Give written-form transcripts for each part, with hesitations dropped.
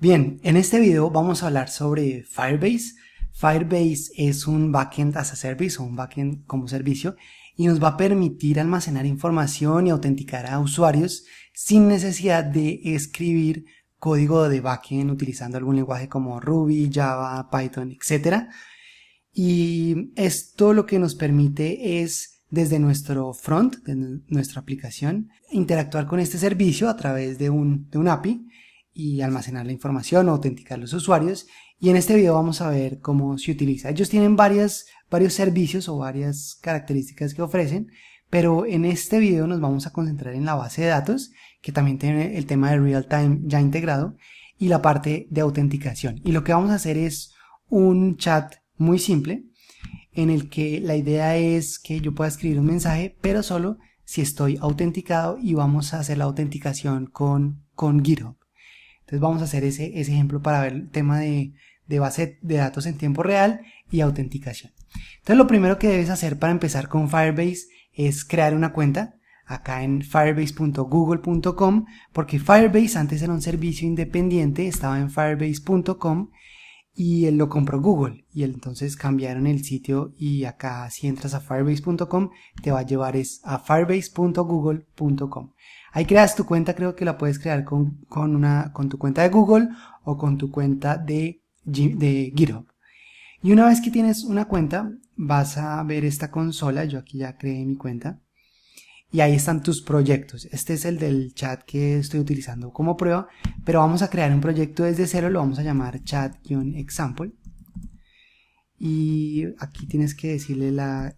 Bien, en este video vamos a hablar sobre Firebase. Firebase es un backend as a service o un backend como servicio y nos va a permitir almacenar información y autenticar a usuarios sin necesidad de escribir código de backend utilizando algún lenguaje como Ruby, Java, Python, etc. Y esto lo que nos permite es, desde nuestro front, de nuestra aplicación, interactuar con este servicio a través de un API y almacenar la información o autenticar los usuarios. Y en este video vamos a ver cómo se utiliza. Ellos tienen varios servicios o varias características que ofrecen, pero en este video nos vamos a concentrar en la base de datos, que también tiene el tema de real time ya integrado, y la parte de autenticación. Y lo que vamos a hacer es un chat muy simple, en el que la idea es que yo pueda escribir un mensaje, pero solo si estoy autenticado, y vamos a hacer la autenticación con GitHub. Entonces vamos a hacer ese ejemplo para ver el tema de base de datos en tiempo real y autenticación. Entonces lo primero que debes hacer para empezar con Firebase es crear una cuenta acá en firebase.google.com, porque Firebase antes era un servicio independiente, estaba en firebase.com y él lo compró Google y entonces cambiaron el sitio, y acá si entras a firebase.com te va a llevar a firebase.google.com. Ahí creas tu cuenta, creo que la puedes crear con tu cuenta de Google o con tu cuenta de GitHub. Y una vez que tienes una cuenta, vas a ver esta consola. Yo aquí ya creé mi cuenta. Y ahí están tus proyectos. Este es el del chat que estoy utilizando como prueba, pero vamos a crear un proyecto desde cero, lo vamos a llamar chat-example. Y aquí tienes que decirle la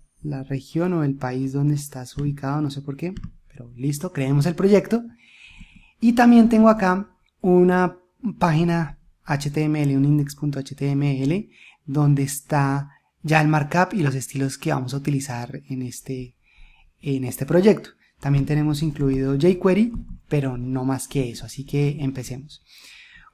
región o el país donde estás ubicado, no sé por qué. Pero listo, creemos el proyecto. Y también tengo acá una página HTML, un index.html, donde está ya el markup y los estilos que vamos a utilizar en este proyecto. También tenemos incluido jQuery, pero no más que eso, así que empecemos.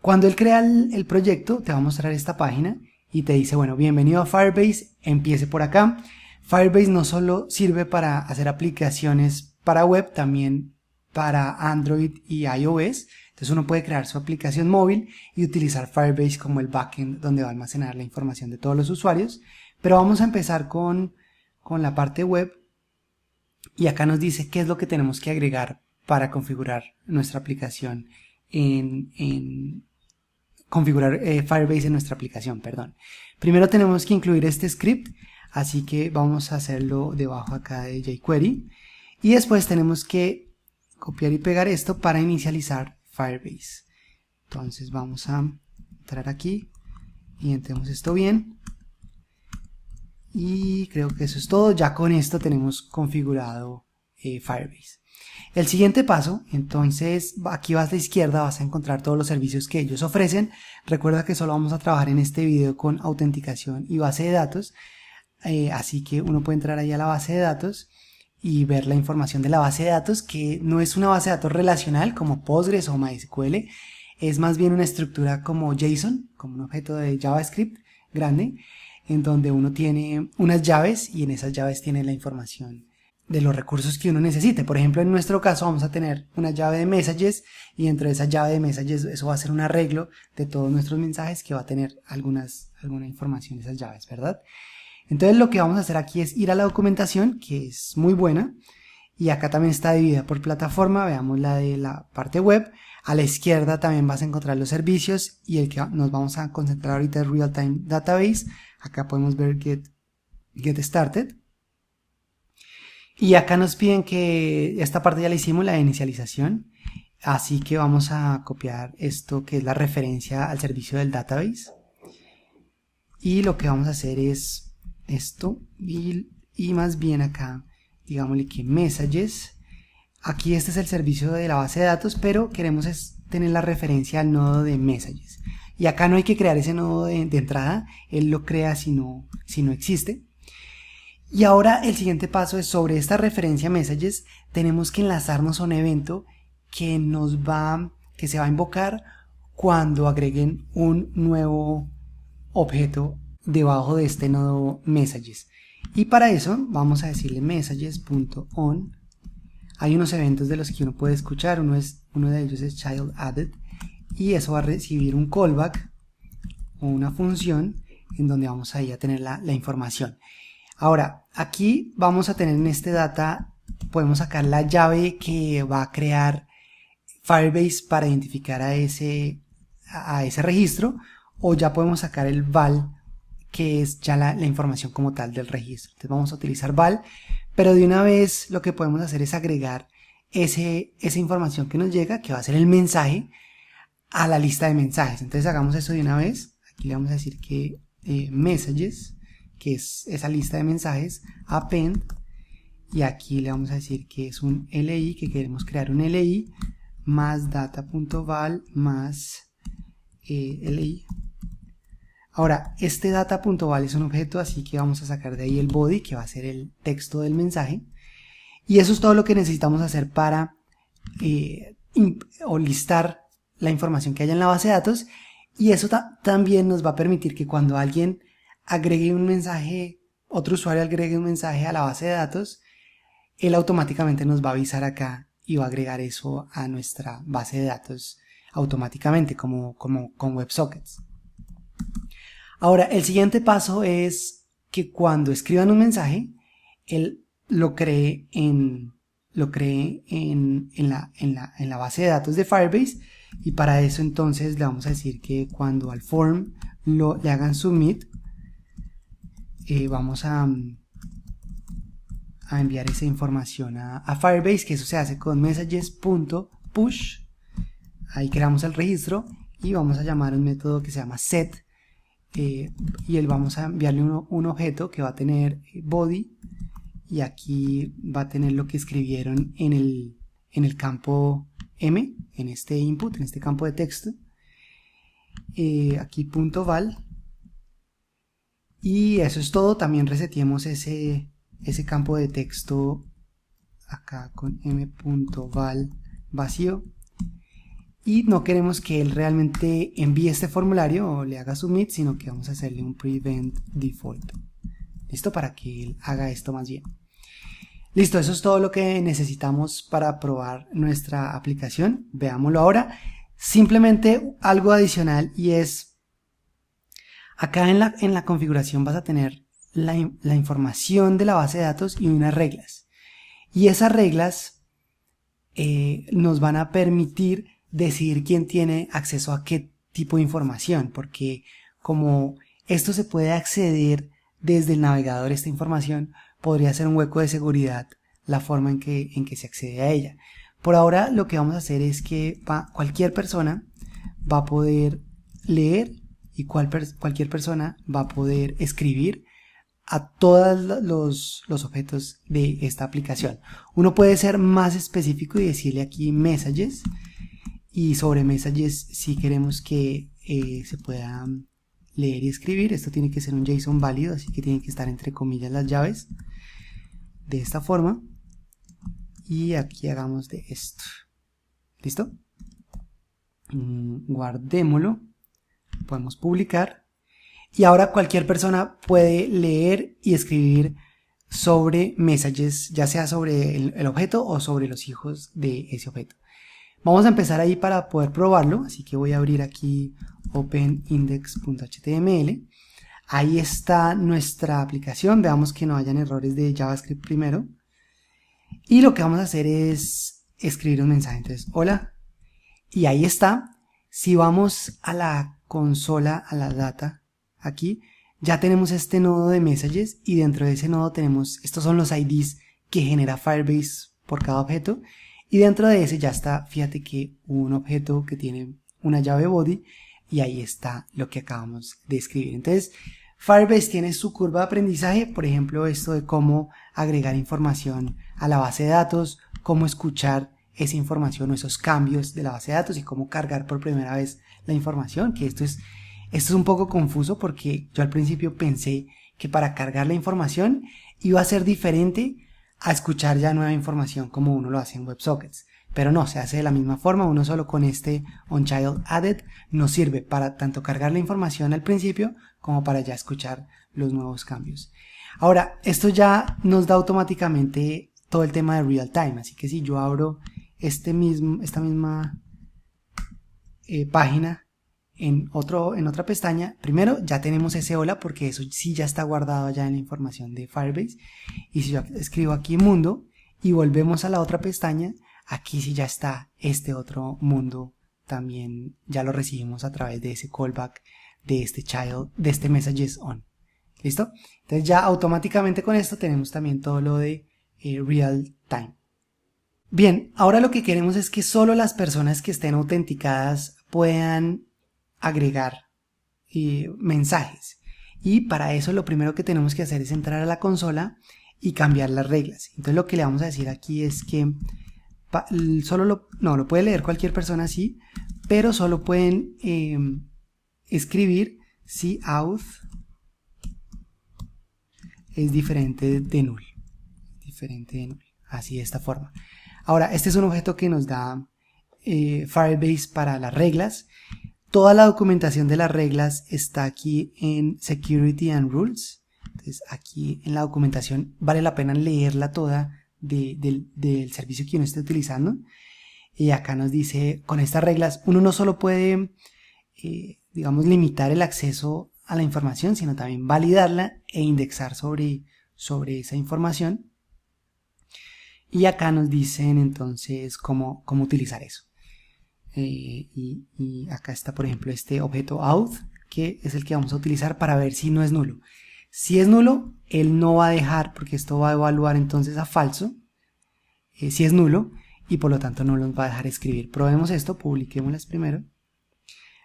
Cuando él crea el proyecto, te va a mostrar esta página y te dice, bueno, bienvenido a Firebase, empiece por acá. Firebase no solo sirve para hacer aplicaciones para web, también para Android y iOS. Entonces uno puede crear su aplicación móvil y utilizar Firebase como el backend donde va a almacenar la información de todos los usuarios. Pero vamos a empezar con la parte web, y acá nos dice qué es lo que tenemos que agregar para configurar nuestra aplicación configurar Firebase en nuestra aplicación, perdón. Primero tenemos que incluir este script, así que vamos a hacerlo debajo acá de jQuery. Y después tenemos que copiar y pegar esto para inicializar Firebase. Entonces vamos a entrar aquí y entremos esto bien. Y creo que eso es todo. Ya con esto tenemos configurado Firebase. El siguiente paso, entonces aquí vas a la izquierda, vas a encontrar todos los servicios que ellos ofrecen. Recuerda que solo vamos a trabajar en este video con autenticación y base de datos. Así que uno puede entrar ahí a la base de datos y ver la información de la base de datos, que no es una base de datos relacional como Postgres o MySQL, es más bien una estructura como JSON, como un objeto de JavaScript grande, en donde uno tiene unas llaves y en esas llaves tiene la información de los recursos que uno necesite. Por ejemplo, en nuestro caso vamos a tener una llave de messages, y dentro de esa llave de messages eso va a ser un arreglo de todos nuestros mensajes que va a tener alguna información de esas llaves, ¿verdad? Entonces lo que vamos a hacer aquí es ir a la documentación, que es muy buena, y acá también está dividida por plataforma. Veamos la de la parte web. A la izquierda también vas a encontrar los servicios, y el que nos vamos a concentrar ahorita es Real Time Database. Acá podemos ver Get Started. Y acá nos piden que esta parte ya la hicimos, la de inicialización. Así que vamos a copiar esto, que es la referencia al servicio del database. Y lo que vamos a hacer es esto, y más bien acá, digámosle que messages. Aquí este es el servicio de la base de datos, pero queremos tener la referencia al nodo de messages. Y acá no hay que crear ese nodo de entrada, él lo crea si no existe. Y ahora el siguiente paso es, sobre esta referencia messages, tenemos que enlazarnos a un evento que se va a invocar cuando agreguen un nuevo objeto debajo de este nodo messages. Y para eso vamos a decirle messages.on. Hay unos eventos de los que uno puede escuchar, uno de ellos es child added, y eso va a recibir un callback o una función en donde vamos a ir a tener la información. Ahora, aquí vamos a tener en este data, podemos sacar la llave que va a crear Firebase para identificar a ese registro, o ya podemos sacar el val, que es ya la información como tal del registro. Entonces vamos a utilizar val, pero de una vez lo que podemos hacer es agregar esa información que nos llega, que va a ser el mensaje, a la lista de mensajes. Entonces hagamos eso de una vez. Aquí le vamos a decir que messages, que es esa lista de mensajes, append, y aquí le vamos a decir que es un LI, que queremos crear un LI más data.val más LI. Ahora, este data.val es un objeto, así que vamos a sacar de ahí el body, que va a ser el texto del mensaje. Y eso es todo lo que necesitamos hacer para o listar la información que haya en la base de datos. Y eso también nos va a permitir que cuando alguien agregue un mensaje, otro usuario agregue un mensaje a la base de datos, él automáticamente nos va a avisar acá y va a agregar eso a nuestra base de datos automáticamente, como con WebSockets. Ahora, el siguiente paso es que cuando escriban un mensaje, él lo cree en la base de datos de Firebase, y para eso entonces le vamos a decir que cuando al form le hagan submit, vamos a enviar esa información a Firebase, que eso se hace con messages.push. Ahí creamos el registro y vamos a llamar un método que se llama set, y él vamos a enviarle un objeto que va a tener body, y aquí va a tener lo que escribieron en el campo M, en este input, en este campo de texto. Aquí .val, y eso es todo. También reseteemos ese campo de texto acá con m.val vacío, y no queremos que él realmente envíe este formulario o le haga submit, sino que vamos a hacerle un prevent default. Listo, para que él haga esto más bien. Listo, eso es todo lo que necesitamos para probar nuestra aplicación. Veámoslo ahora. Simplemente algo adicional, y es acá en la configuración vas a tener la información de la base de datos y unas reglas. Y esas reglas nos van a permitir decidir quién tiene acceso a qué tipo de información, porque como esto se puede acceder desde el navegador, esta información podría ser un hueco de seguridad la forma en que se accede a ella. Por ahora lo que vamos a hacer es que cualquier persona va a poder leer, y cualquier persona va a poder escribir a todos los objetos de esta aplicación. Uno puede ser más específico y decirle aquí messages, y sobre messages si queremos que se pueda leer y escribir. Esto tiene que ser un JSON válido, así que tienen que estar entre comillas las llaves de esta forma, y aquí hagamos de esto. ¿Listo? Guardémoslo, podemos publicar, y ahora cualquier persona puede leer y escribir sobre messages, ya sea sobre el objeto o sobre los hijos de ese objeto. Vamos a empezar ahí para poder probarlo, así que voy a abrir aquí openindex.html. Ahí está nuestra aplicación. Veamos que no hayan errores de JavaScript primero. Y lo que vamos a hacer es escribir un mensaje. Entonces, hola. Y ahí está. Si vamos a la consola, a la data, aquí, ya tenemos este nodo de messages, y dentro de ese nodo tenemos, estos son los IDs que genera Firebase por cada objeto. Y dentro de ese ya está, fíjate que un objeto que tiene una llave body, y ahí está lo que acabamos de escribir. Entonces, Firebase tiene su curva de aprendizaje, por ejemplo, esto de cómo agregar información a la base de datos, cómo escuchar esa información o esos cambios de la base de datos, y cómo cargar por primera vez la información, que esto es un poco confuso, porque yo al principio pensé que para cargar la información iba a ser diferente a escuchar ya nueva información como uno lo hace en WebSockets, pero no, se hace de la misma forma. Uno solo con este onChildAdded nos sirve para tanto cargar la información al principio como para ya escuchar los nuevos cambios. Ahora, esto ya nos da automáticamente todo el tema de real time, así que si yo abro esta misma página en otra pestaña, primero ya tenemos ese hola porque eso sí ya está guardado allá en la información de Firebase. Y si yo escribo aquí mundo y volvemos a la otra pestaña, aquí sí ya está este otro mundo, también ya lo recibimos a través de ese callback de este child, de este messages on. ¿Listo? Entonces ya automáticamente con esto tenemos también todo lo de real time. Bien, ahora lo que queremos es que solo las personas que estén autenticadas puedan agregar mensajes. Y para eso lo primero que tenemos que hacer es entrar a la consola y cambiar las reglas. Entonces lo que le vamos a decir aquí es que lo puede leer cualquier persona así, pero solo pueden escribir si auth es diferente de null. Así de esta forma. Ahora, este es un objeto que nos da Firebase para las reglas. Toda la documentación de las reglas está aquí en Security and Rules. Entonces aquí en la documentación vale la pena leerla toda del servicio que uno esté utilizando. Y acá nos dice, con estas reglas uno no solo puede, digamos, limitar el acceso a la información, sino también validarla e indexar sobre esa información. Y acá nos dicen entonces cómo utilizar eso. Y acá está, por ejemplo, este objeto auth, que es el que vamos a utilizar para ver si no es nulo. Si es nulo, él no va a dejar, porque esto va a evaluar entonces a falso, si es nulo, y por lo tanto no nos va a dejar escribir. Probemos esto, publiquémoslas primero.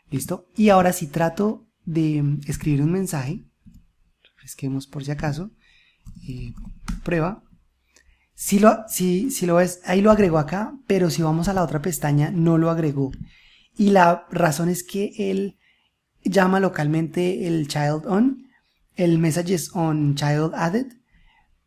Listo. Y ahora si trato de escribir un mensaje, refresquemos por si acaso, prueba. Si lo ves, ahí lo agregó acá, pero si vamos a la otra pestaña no lo agregó. Y la razón es que él llama localmente el child on, el messages on child added,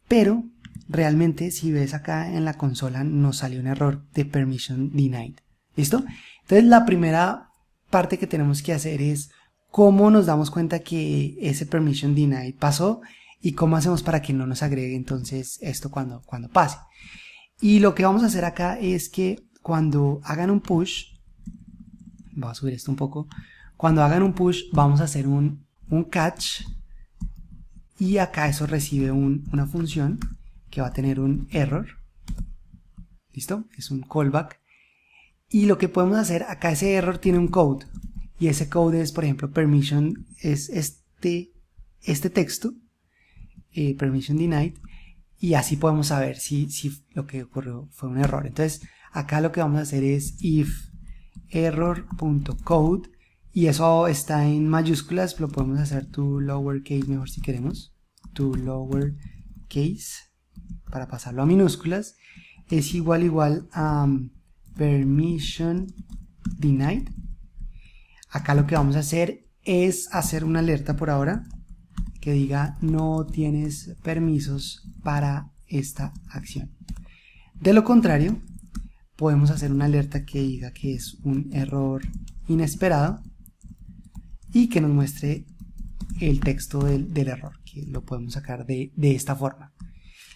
pero realmente si ves acá en la consola nos salió un error de permission denied. ¿Listo? Entonces la primera parte que tenemos que hacer es cómo nos damos cuenta que ese permission denied pasó y cómo hacemos para que no nos agregue entonces esto cuando pase. Y lo que vamos a hacer acá es que cuando hagan un push, voy a subir esto un poco, cuando hagan un push vamos a hacer un catch y acá eso recibe una función que va a tener un error. ¿Listo? Es un callback. Y lo que podemos hacer, acá ese error tiene un code y ese code es, por ejemplo, permission, es este texto, permission denied, y así podemos saber si lo que ocurrió fue un error. Entonces acá lo que vamos a hacer es if error.code, y eso está en mayúsculas, lo podemos hacer to lowercase mejor si queremos, to lowercase para pasarlo a minúsculas, es igual a permission denied. Acá lo que vamos a hacer es hacer una alerta por ahora que diga no tienes permisos para esta acción. De lo contrario, podemos hacer una alerta que diga que es un error inesperado y que nos muestre el texto del error, que lo podemos sacar de esta forma.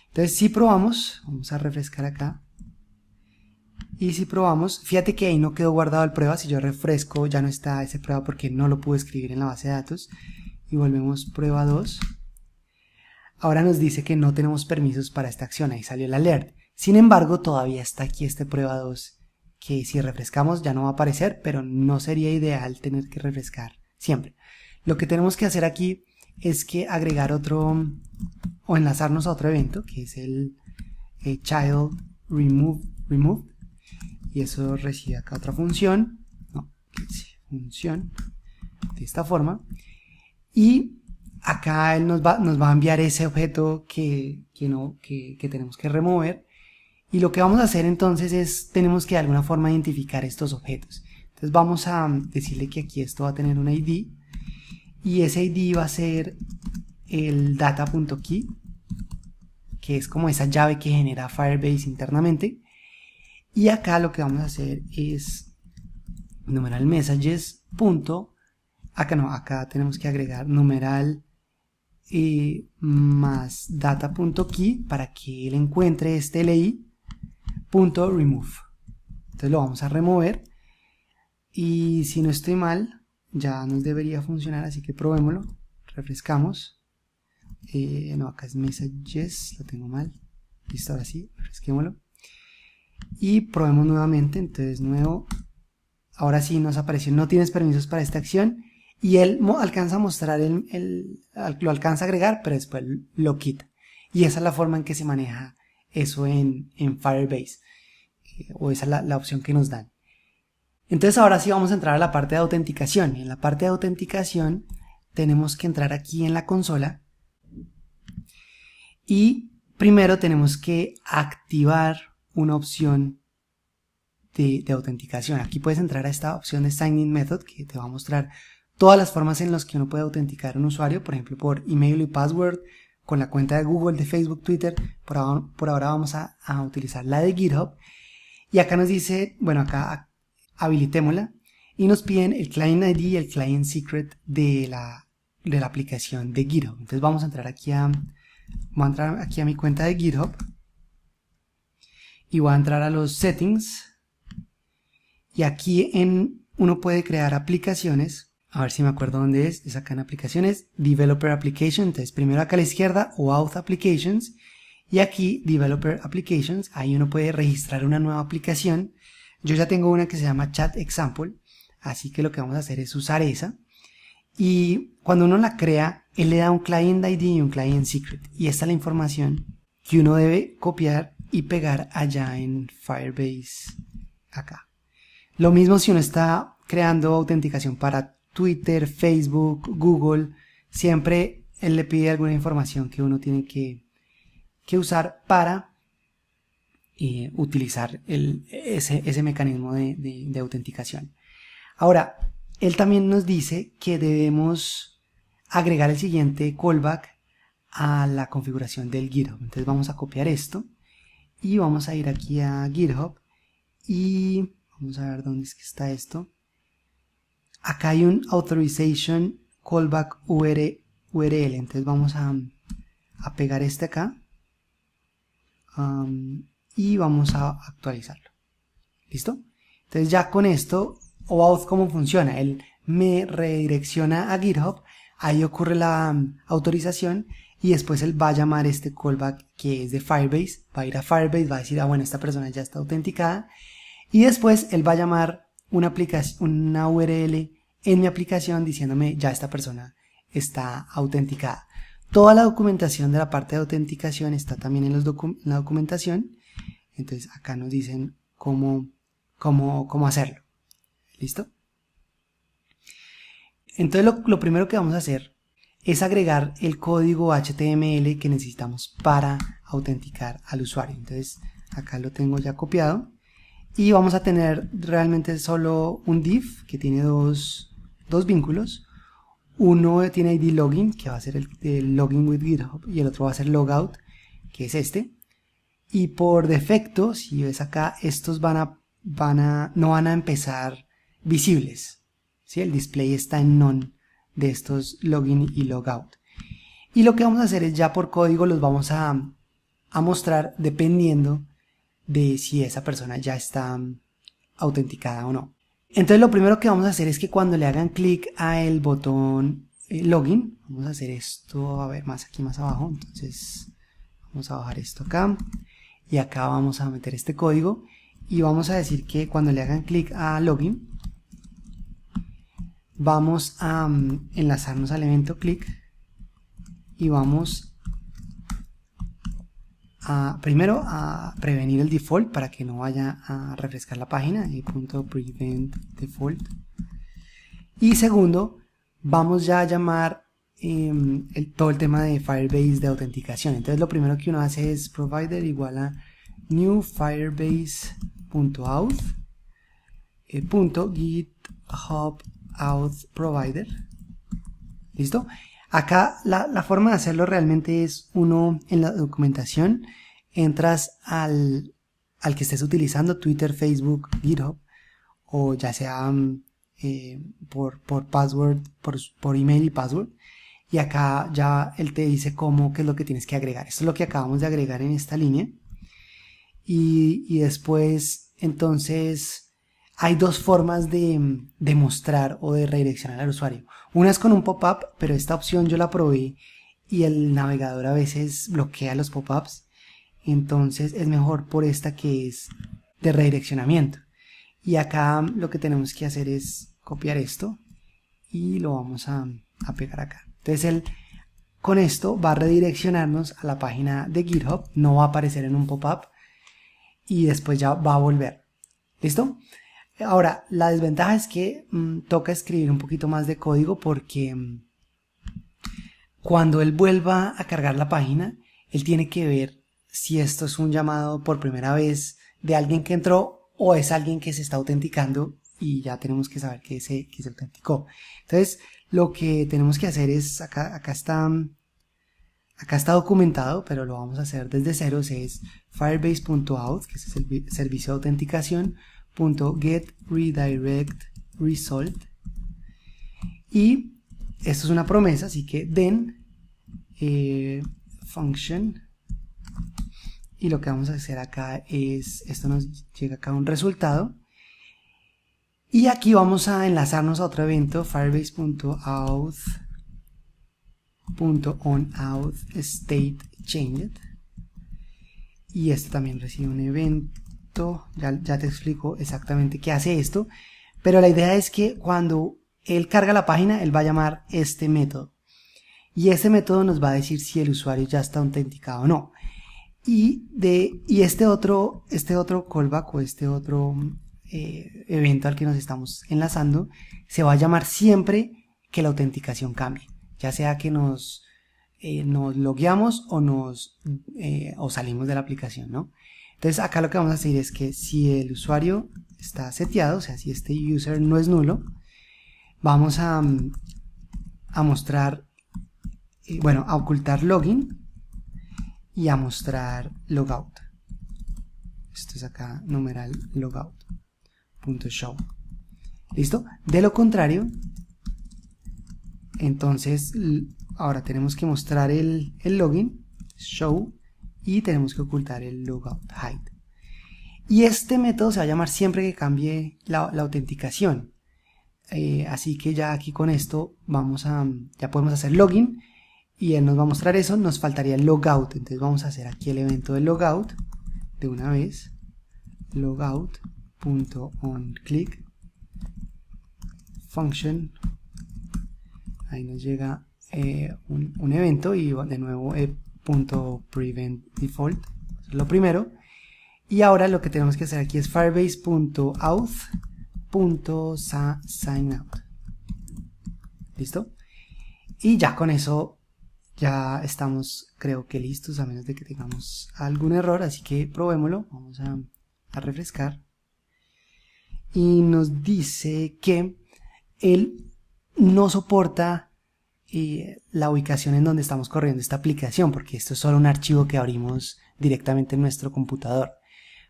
Entonces si probamos, vamos a refrescar acá, y si probamos, fíjate que ahí no quedó guardado el prueba. Si yo refresco ya no está ese prueba porque no lo pude escribir en la base de datos, y volvemos prueba 2, ahora nos dice que no tenemos permisos para esta acción, ahí salió el alert. Sin embargo, todavía está aquí este prueba 2, que si refrescamos ya no va a aparecer, pero no sería ideal tener que refrescar siempre. Lo que tenemos que hacer aquí es que agregar otro, o enlazarnos a otro evento, que es el child remove, y eso recibe acá otra función, función de esta forma, y acá él nos va a enviar ese objeto que tenemos que remover. Y lo que vamos a hacer entonces es, tenemos que de alguna forma identificar estos objetos. Entonces vamos a decirle que aquí esto va a tener un ID, y ese ID va a ser el data.key, que es como esa llave que genera Firebase internamente. Y acá lo que vamos a hacer es numeral messages acá tenemos que agregar numeral más data.key para que él encuentre este li .remove. Entonces lo vamos a remover Y si no estoy mal, ya nos debería funcionar, así que probémoslo. Refrescamos. No, acá es messages, lo tengo mal. Listo, ahora sí, refresquémoslo. Y probemos nuevamente, entonces nuevo. Ahora sí nos apareció, no tienes permisos para esta acción. Y él alcanza a mostrar, lo alcanza a agregar, pero después lo quita. Y esa es la forma en que se maneja eso en Firebase. O esa es la opción que nos dan. Entonces ahora sí vamos a entrar a la parte de autenticación. En la parte de autenticación tenemos que entrar aquí en la consola. Y primero tenemos que activar una opción de autenticación. Aquí puedes entrar a esta opción de Sign In Method, que te va a mostrar todas las formas en las que uno puede autenticar a un usuario, por ejemplo por email y password, con la cuenta de Google, de Facebook, Twitter. Por ahora vamos a utilizar la de GitHub. Y acá nos dice, bueno, acá habilitémosla y nos piden el client ID y el client secret de la aplicación de GitHub. Entonces vamos a entrar aquí voy a entrar aquí a mi cuenta de GitHub y voy a entrar a los settings. Y aquí uno puede crear aplicaciones. A ver si me acuerdo dónde es acá en aplicaciones, Developer Application. Entonces primero acá a la izquierda, Auth Applications, y aquí Developer Applications. Ahí uno puede registrar una nueva aplicación. Yo ya tengo una que se llama Chat Example, así que lo que vamos a hacer es usar esa. Y cuando uno la crea, él le da un Client ID y un Client Secret, y esta es la información que uno debe copiar y pegar allá en Firebase acá. Lo mismo si uno está creando autenticación para Twitter, Facebook, Google, siempre él le pide alguna información que uno tiene que usar para utilizar ese mecanismo de autenticación. Ahora, él también nos dice que debemos agregar el siguiente callback a la configuración del GitHub. Entonces vamos a copiar esto y vamos a ir aquí a GitHub y vamos a ver dónde es que está esto. Acá hay un authorization callback URL. Entonces vamos a pegar este acá y vamos a actualizarlo. ¿Listo? Entonces ya con esto, OAuth, ¿cómo funciona? Él me redirecciona a GitHub, ahí ocurre la autorización y después él va a llamar este callback que es de Firebase, va a ir a Firebase, va a decir, bueno, esta persona ya está autenticada, y después él va a llamar una URL en mi aplicación diciéndome, ya esta persona está autenticada. Toda la documentación de la parte de autenticación está también en la documentación. Entonces acá nos dicen cómo hacerlo. ¿Listo? Entonces lo primero que vamos a hacer es agregar el código HTML que necesitamos para autenticar al usuario. Entonces acá lo tengo ya copiado. Y vamos a tener realmente solo un div que tiene dos vínculos. Uno tiene ID login, que va a ser el login with GitHub, y el otro va a ser logout, que es este. Y por defecto, si ves acá, estos no van a empezar visibles, ¿sí? El display está en none de estos login y logout. Y lo que vamos a hacer es ya por código los vamos a mostrar dependiendo de si esa persona ya está autenticada o no. Entonces lo primero que vamos a hacer es que cuando le hagan clic a el botón login, vamos a hacer esto, a ver, aquí más abajo, entonces vamos a bajar esto acá y acá vamos a meter este código y vamos a decir que cuando le hagan clic a login vamos a enlazarnos al evento click y vamos primero a prevenir el default para que no vaya a refrescar la página, .prevent default, y segundo vamos ya a llamar todo el tema de Firebase de autenticación. Entonces lo primero que uno hace es provider igual a new firebase.auth .github auth provider. ¿Listo? Acá la forma de hacerlo realmente es uno en la documentación, entras al que estés utilizando, Twitter, Facebook, GitHub, o ya sea por password, por email y password, y acá ya él te dice qué es lo que tienes que agregar. Esto es lo que acabamos de agregar en esta línea, y después entonces Hay dos formas de mostrar o de redireccionar al usuario. Una es con un pop-up, pero esta opción yo la probé y el navegador a veces bloquea los pop-ups. Entonces es mejor por esta que es de redireccionamiento. Y acá lo que tenemos que hacer es copiar esto y lo vamos a pegar acá. Entonces con esto va a redireccionarnos a la página de GitHub, no va a aparecer en un pop-up y después ya va a volver. ¿Listo? Ahora, la desventaja es que toca escribir un poquito más de código porque cuando él vuelva a cargar la página, él tiene que ver si esto es un llamado por primera vez de alguien que entró o es alguien que se está autenticando y ya tenemos que saber que se autenticó. Entonces, lo que tenemos que hacer es, acá está documentado, pero lo vamos a hacer desde ceros, es firebase.out, que es el servicio de autenticación, .getRedirectResult, y esto es una promesa, así que then function, y lo que vamos a hacer acá es, esto nos llega acá un resultado, y aquí vamos a enlazarnos a otro evento, firebase.auth.onAuthStateChanged, y esto también recibe un evento. Ya te explico exactamente qué hace esto, pero la idea es que cuando él carga la página, él va a llamar este método, y este método nos va a decir si el usuario ya está autenticado o no, y este otro callback o este otro evento al que nos estamos enlazando se va a llamar siempre que la autenticación cambie, ya sea que nos logueamos o salimos de la aplicación, ¿no? Entonces acá lo que vamos a hacer es que si el usuario está seteado, o sea, si este user no es nulo, vamos a mostrar, a ocultar login y a mostrar logout. Esto es acá numeral logout.show. ¿Listo? De lo contrario, entonces ahora tenemos que mostrar el login, show, y tenemos que ocultar el logout, hide. Y este método se va a llamar siempre que cambie la autenticación. Así que ya aquí con esto ya podemos hacer login y él nos va a mostrar eso. Nos faltaría el logout, entonces vamos a hacer aquí el evento de logout de una vez, logout.onClick function, ahí nos llega un evento y de nuevo .preventDefault, es lo primero. Y ahora lo que tenemos que hacer aquí es firebase.auth.signout. ¿Listo? Y ya con eso ya estamos, creo que listos, a menos de que tengamos algún error, así que probémoslo. Vamos a refrescar. Y nos dice que él no soporta la ubicación en donde estamos corriendo esta aplicación, porque esto es solo un archivo que abrimos directamente en nuestro computador.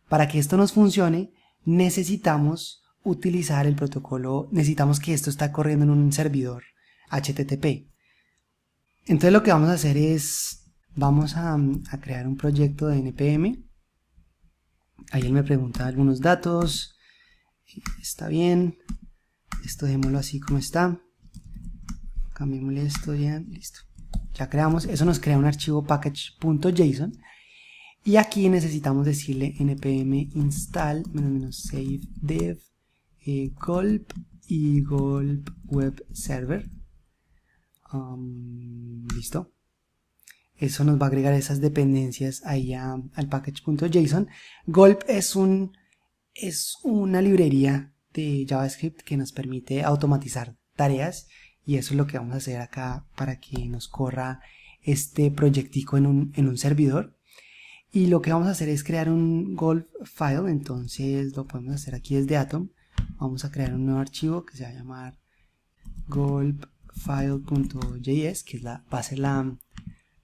Para que esto nos funcione, necesitamos utilizar el protocolo, necesitamos que esto está corriendo en un servidor HTTP. Entonces lo que vamos a hacer es, vamos a crear un proyecto de npm. Ahí él me pregunta algunos datos, está bien, esto dejémoslo así como está, cambiémosle esto ya, listo. Ya creamos, eso nos crea un archivo package.json. Y aquí necesitamos decirle npm install -save dev gulp y gulp web server. Listo. Eso nos va a agregar esas dependencias ahí al package.json. Gulp es una librería de JavaScript que nos permite automatizar tareas, y eso es lo que vamos a hacer acá para que nos corra este proyectico en un servidor. Y lo que vamos a hacer es crear un Gulp file, entonces lo podemos hacer aquí desde Atom. Vamos a crear un nuevo archivo que se va a llamar gulpfile.js, que va a ser la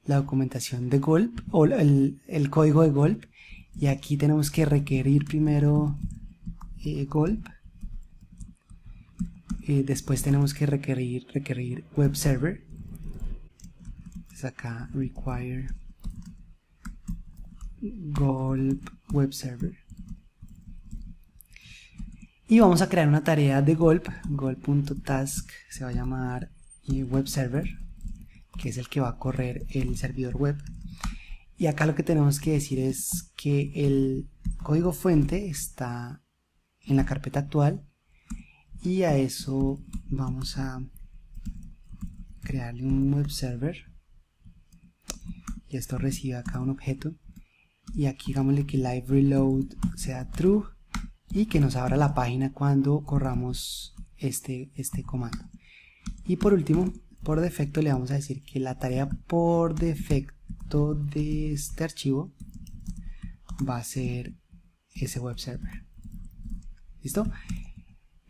documentación de Gulp, o el código de Gulp. Y aquí tenemos que requerir primero Gulp. Después tenemos que requerir web server. Entonces acá require Gulp web server. Y vamos a crear una tarea de gulp.task, se va a llamar web server, que es el que va a correr el servidor web. Y acá lo que tenemos que decir es que el código fuente está en la carpeta actual, y a eso vamos a crearle un web server, y esto recibe acá un objeto, y aquí digámosle que live reload sea true y que nos abra la página cuando corramos este comando. Y por último, por defecto le vamos a decir que la tarea por defecto de este archivo va a ser ese web server. ¿Listo?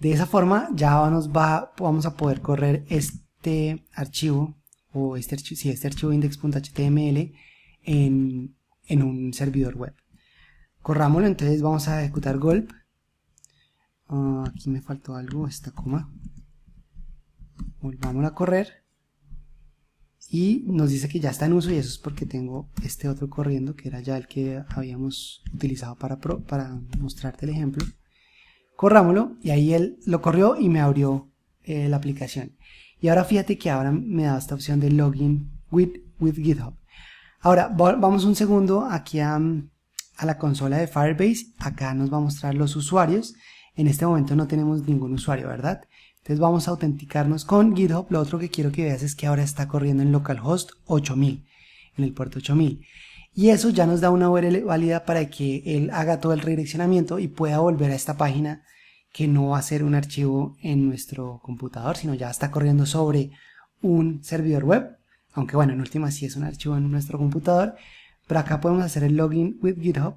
De esa forma ya vamos a poder correr este archivo, o este archivo index.html en un servidor web. Corrámoslo, entonces vamos a ejecutar gulp. Aquí me faltó algo, esta coma. Volvamos a correr y nos dice que ya está en uso, y eso es porque tengo este otro corriendo, que era ya el que habíamos utilizado para mostrarte el ejemplo. Corrámoslo y ahí él lo corrió y me abrió la aplicación. Y ahora fíjate que ahora me da esta opción de login with GitHub. Ahora vamos un segundo aquí a la consola de Firebase. Acá nos va a mostrar los usuarios. En este momento no tenemos ningún usuario, ¿verdad? Entonces vamos a autenticarnos con GitHub. Lo otro que quiero que veas es que ahora está corriendo en localhost 8000, en el puerto 8000. Y eso ya nos da una URL válida para que él haga todo el redireccionamiento y pueda volver a esta página, que no va a ser un archivo en nuestro computador, sino ya está corriendo sobre un servidor web. Aunque bueno, en última sí es un archivo en nuestro computador. Pero acá podemos hacer el login with GitHub.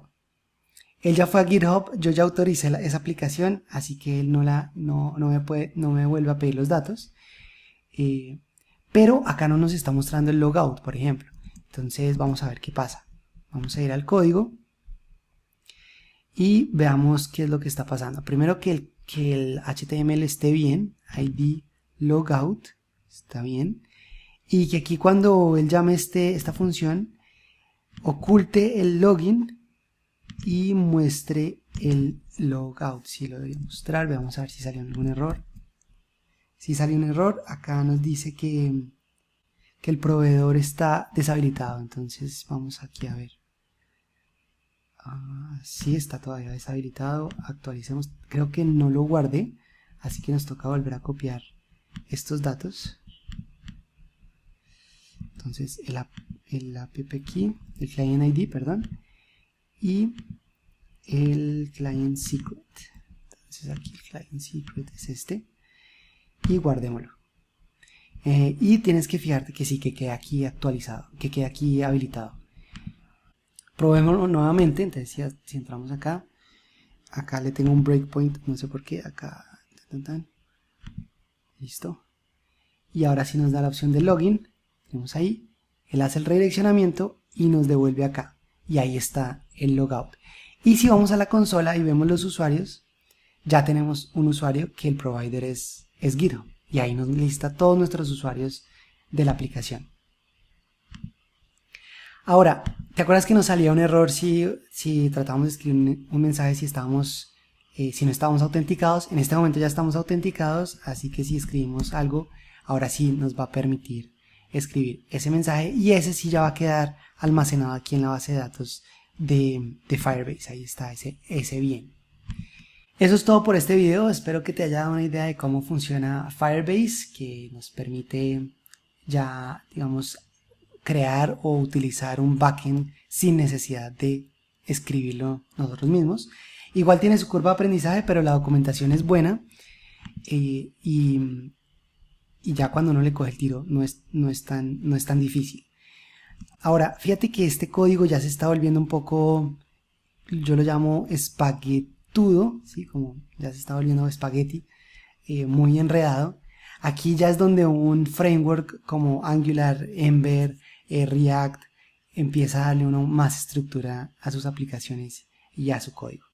Él ya fue a GitHub, yo ya autoricé esa aplicación, así que él no me vuelve a pedir los datos. Pero acá no nos está mostrando el logout, por ejemplo. Entonces vamos a ver qué pasa. Vamos a ir al código y veamos qué es lo que está pasando. Primero que el HTML esté bien, id logout está bien, y que aquí cuando él llame esta función oculte el login y muestre el logout. Si lo debe mostrar, vamos a ver si salió algún error. Si salió un error, acá nos dice que el proveedor está deshabilitado. Entonces vamos aquí a ver. Sí, está todavía deshabilitado. Actualicemos. Creo que no lo guardé, así que nos toca volver a copiar estos datos. Entonces el app key, el client ID, perdón, y el client secret. Entonces aquí el client secret es este, y guardémoslo. Y tienes que fijarte que sí, que quede aquí actualizado, que quede aquí habilitado. Probémoslo nuevamente. Entonces si entramos acá le tengo un breakpoint, no sé por qué, acá, listo. Y ahora sí nos da la opción de login, tenemos ahí, él hace el redireccionamiento y nos devuelve acá, y ahí está el logout. Y si vamos a la consola y vemos los usuarios, ya tenemos un usuario que el provider es GitHub, y ahí nos lista todos nuestros usuarios de la aplicación. Ahora, ¿te acuerdas que nos salía un error si tratábamos de escribir un mensaje si no estábamos autenticados? En este momento ya estamos autenticados, así que si escribimos algo, ahora sí nos va a permitir escribir ese mensaje, y ese sí ya va a quedar almacenado aquí en la base de datos de Firebase. Ahí está ese bien. Eso es todo por este video. Espero que te haya dado una idea de cómo funciona Firebase, que nos permite ya, digamos, crear o utilizar un backend sin necesidad de escribirlo nosotros mismos. Igual tiene su curva de aprendizaje, pero la documentación es buena, y ya cuando uno le coge el tiro no es tan difícil. Ahora, fíjate que este código ya se está volviendo un poco, yo lo llamo espaguetudo, ¿sí? Como ya se está volviendo espagueti, muy enredado. Aquí ya es donde un framework como Angular, Ember, React empieza a darle más estructura a sus aplicaciones y a su código.